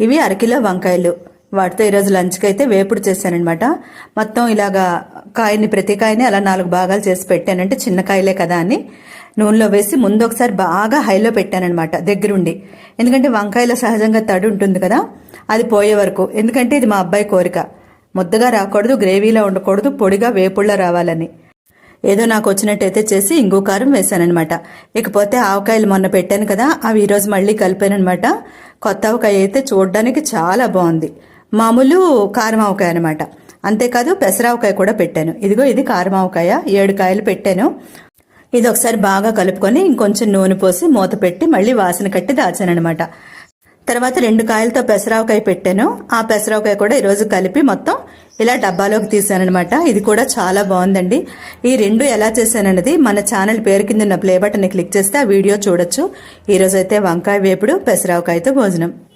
ఇవి అరకిలో వంకాయలు. వాటితో ఈరోజు లంచ్కి అయితే వేపుడు చేశానమాట. మొత్తం ఇలాగా ప్రతి కాయని అలా 4 భాగాలు చేసి పెట్టానంటే చిన్న కాయలే కదా అని నూనెలో వేసి ముందు ఒకసారి బాగా హైలో పెట్టానమాట దగ్గరుండి. ఎందుకంటే వంకాయలో సహజంగా తడి ఉంటుంది కదా, అది పోయే వరకు. ఎందుకంటే ఇది మా అబ్బాయి కోరిక, ముద్దగా రాకూడదు, గ్రేవీలో ఉండకూడదు, పొడిగా వేపుళ్ళ రావాలని. ఏదో నాకు వచ్చినట్టయితే చేసి ఇంగు కారం వేసానమాట. ఇకపోతే ఆవకాయలు మొన్న పెట్టాను కదా, అవి ఈరోజు మళ్ళీ కలిపానమాట. కొత్త ఆవకాయ అయితే చూడడానికి చాలా బాగుంది. మామూలు కారం ఆవకాయ అనమాట. అంతేకాదు పెసరావకాయ కూడా పెట్టాను. ఇదిగో ఇది కారం ఆవకాయ, 7 కాయలు పెట్టాను. ఇది ఒకసారి బాగా కలుపుకొని ఇంకొంచెం నూనె పోసి మూత పెట్టి మళ్ళీ వాసన కట్టి దాచానమాట. తర్వాత 2 కాయలతో పెసరావకాయ పెట్టాను. ఆ పెసరావకాయ కూడా ఈరోజు కలిపి మొత్తం ఇలా డబ్బాలోకి తీసానమాట. ఇది కూడా చాలా బాగుందండి. ఈ 2 ఎలా చేశానన్నది మన ఛానల్ పేరు కింద ఉన్న ప్లే బటన్ క్లిక్ చేస్తే ఆ వీడియో చూడొచ్చు. ఈరోజు అయితే వంకాయ వేపుడు పెసరావకాయతో భోజనం.